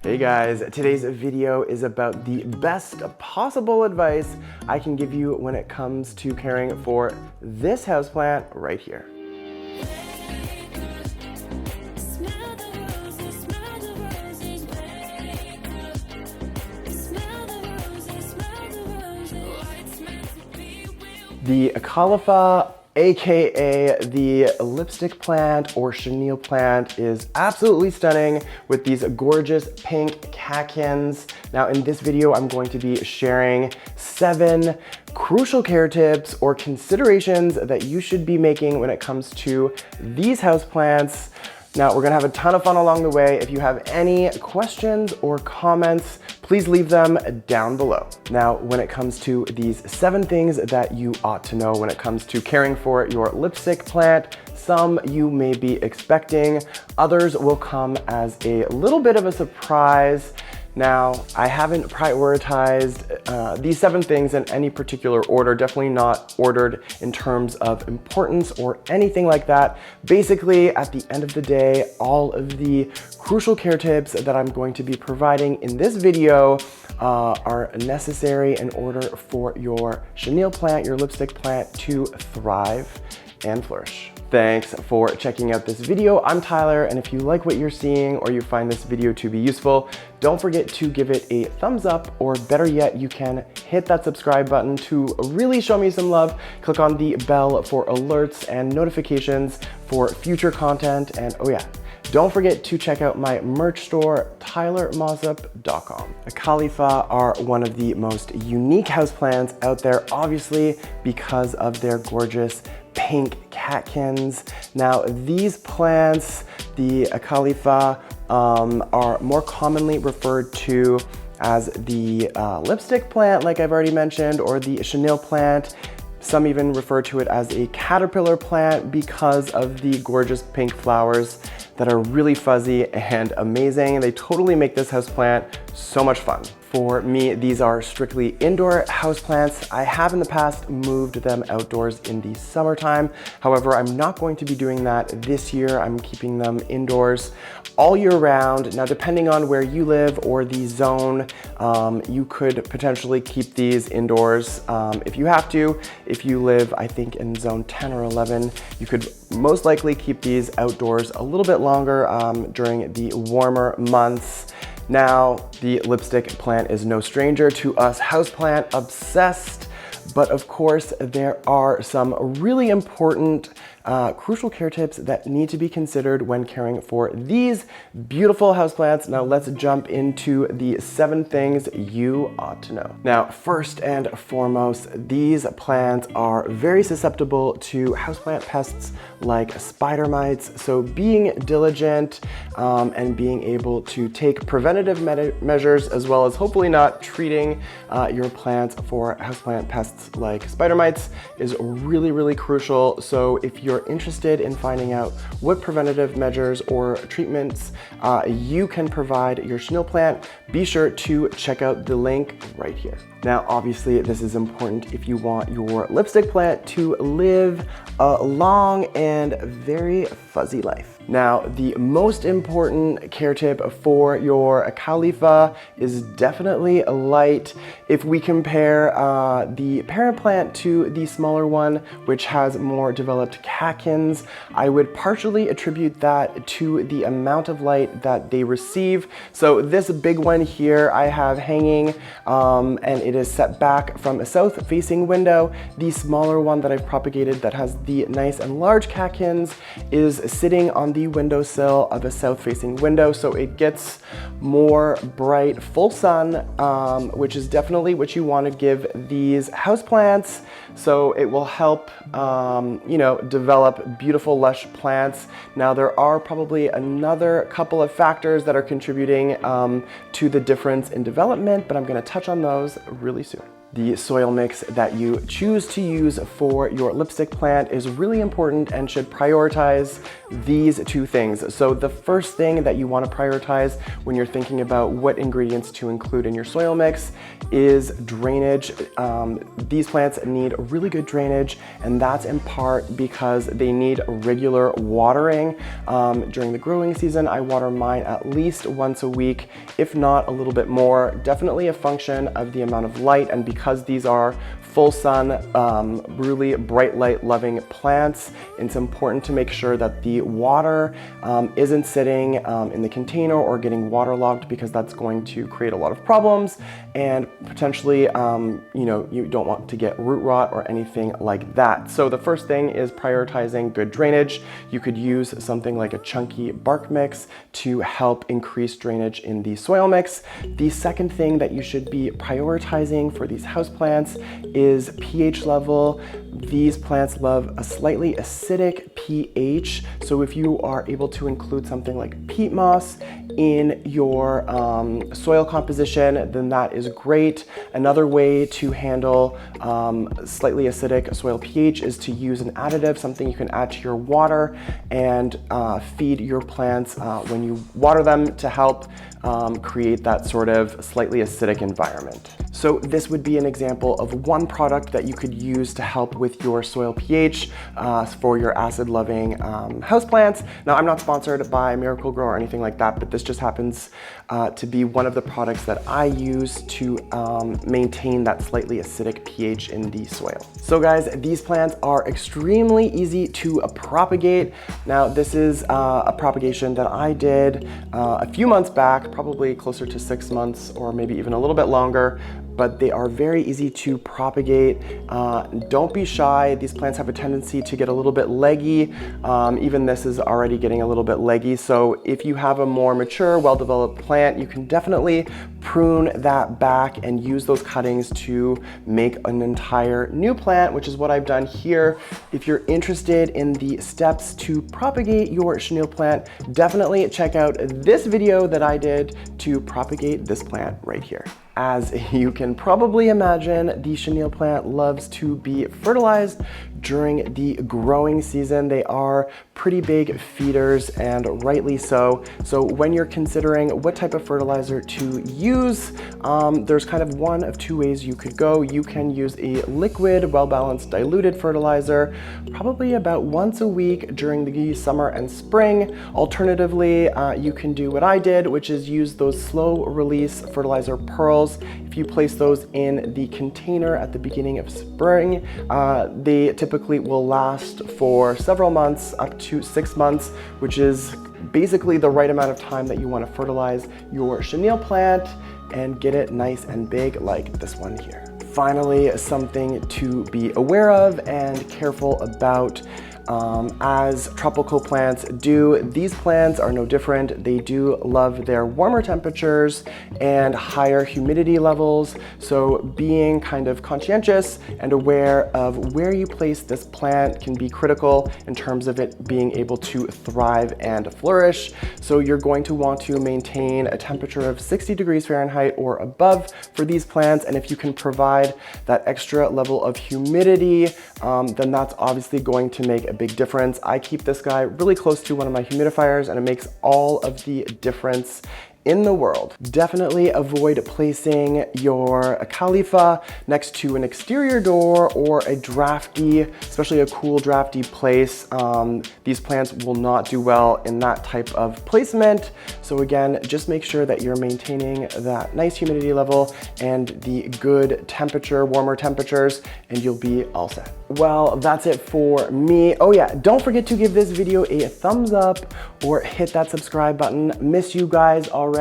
Hey guys, today's video is about the best possible advice I can give you when it comes to caring for this houseplant right here. The Acalypha, aka the lipstick plant or chenille plant, is absolutely stunning with these gorgeous pink catkins. Now in this video, I'm going to be sharing 7 crucial care tips or considerations that you should be making when it comes to these houseplants. Now we're gonna have a ton of fun along the way. If you have any questions or comments, please leave them down below. Now, when it comes to these 7 things that you ought to know when it comes to caring for your lipstick plant, some you may be expecting, others will come as a little bit of a surprise. Now, I haven't prioritized these 7 things in any particular order, definitely not ordered in terms of importance or anything like that. Basically, at the end of the day, all of the crucial care tips that I'm going to be providing in this video are necessary in order for your chenille plant, your lipstick plant, to thrive and flourish. Thanks for checking out this video. I'm Tyler, and if you like what you're seeing or you find this video to be useful, don't forget to give it a thumbs up, or better yet, you can hit that subscribe button to really show me some love. Click on the bell for alerts and notifications for future content, and oh yeah, don't forget to check out my merch store, tylermossop.com. Acalypha are one of the most unique houseplants out there, obviously because of their gorgeous pink catkins. Now these plants, the Acalypha, are more commonly referred to as the lipstick plant, like I've already mentioned, or the chenille plant. Some even refer to it as a caterpillar plant because of the gorgeous pink flowers that are really fuzzy and amazing. They totally make this houseplant so much fun. For me, these are strictly indoor houseplants. I have in the past moved them outdoors in the summertime. However, I'm not going to be doing that this year. I'm keeping them indoors all year round. Now, depending on where you live or the zone, you could potentially keep these indoors if you have to. If you live, I think, in zone 10 or 11, you could most likely keep these outdoors a little bit longer during the warmer months. Now, the lipstick plant is no stranger to us houseplant obsessed, but of course there are some really important crucial care tips that need to be considered when caring for these beautiful houseplants. Now let's jump into the 7 things you ought to know. Now, first and foremost, these plants are very susceptible to houseplant pests like spider mites. So being diligent and being able to take preventative measures, as well as hopefully not treating your plants for houseplant pests like spider mites, is really, really crucial. So if you're interested in finding out what preventative measures or treatments you can provide your chenille plant, be sure to check out the link right here. Now, obviously, this is important if you want your lipstick plant to live a long and very fuzzy life. Now, the most important care tip for your Acalypha is definitely light. If we compare the parent plant to the smaller one, which has more developed catkins, I would partially attribute that to the amount of light that they receive. So this big one here I have hanging, and it is set back from a south-facing window. The smaller one that I've propagated that has the nice and large catkins is sitting on the windowsill of a south-facing window, so it gets more bright full sun, which is definitely what you want to give these houseplants. So it will help, you know, develop beautiful lush plants. Now there are probably another couple of factors that are contributing to the difference in development, but I'm going to touch on those really soon. the soil mix that you choose to use for your lipstick plant is really important and should prioritize these two things. So the first thing that you want to prioritize when you're thinking about what ingredients to include in your soil mix is drainage. These plants need really good drainage, and that's in part because they need regular watering. During the growing season, I water mine at least once a week, if not a little bit more. Definitely a function of the amount of light, and because these are full sun, really bright light loving plants, it's important to make sure that the water isn't sitting in the container or getting waterlogged, because that's going to create a lot of problems, and potentially you don't want to get root rot or anything like that. So the first thing is prioritizing good drainage. You could use something like a chunky bark mix to help increase drainage in the soil mix. The second thing that you should be prioritizing for these houseplants is pH level. These plants love a slightly acidic pH, so if you are able to include something like peat moss in your soil composition, then that is great. Another way to handle slightly acidic soil pH is to use an additive, something you can add to your water and feed your plants when you water them to help create that sort of slightly acidic environment. So this would be an example of one product that you could use to help with your soil pH for your acid-loving houseplants. Now, I'm not sponsored by Miracle-Gro or anything like that, but this just happens to be one of the products that I use to maintain that slightly acidic pH in the soil. So guys, these plants are extremely easy to propagate. Now, this is a propagation that I did a few months back, probably closer to 6 months or maybe even a little bit longer, but they are very easy to propagate. Don't be shy. These plants have a tendency to get a little bit leggy. Even this is already getting a little bit leggy. So if you have a more mature, well-developed plant, you can definitely prune that back and use those cuttings to make an entire new plant, which is what I've done here. If you're interested in the steps to propagate your chenille plant, definitely check out this video that I did to propagate this plant right here. As you can probably imagine, the chenille plant loves to be fertilized during the growing season. They are pretty big feeders, and rightly so. So when you're considering what type of fertilizer to use, there's kind of one of two ways you could go. You can use a liquid, well-balanced, diluted fertilizer, probably about once a week during the summer and spring. Alternatively, you can do what I did, which is use those slow-release fertilizer pearls. If you place those in the container at the beginning of spring, they typically will last for several months, up to 6 months, which is basically the right amount of time that you want to fertilize your chenille plant and get it nice and big like this one here. Finally, something to be aware of and careful about. As tropical plants do, these plants are no different. They do love their warmer temperatures and higher humidity levels. So being kind of conscientious and aware of where you place this plant can be critical in terms of it being able to thrive and flourish. So you're going to want to maintain a temperature of 60 degrees Fahrenheit or above for these plants. And if you can provide that extra level of humidity, then that's obviously going to make a big difference. I keep this guy really close to one of my humidifiers, and it makes all of the difference in the world. Definitely avoid placing your Acalypha next to an exterior door or a drafty, especially a cool drafty place. These plants will not do well in that type of placement. So again, just make sure that you're maintaining that nice humidity level and the good temperature, warmer temperatures, and you'll be all set. Well, that's it for me. Oh yeah, don't forget to give this video a thumbs up or hit that subscribe button. Miss you guys already.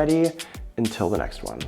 Until the next one.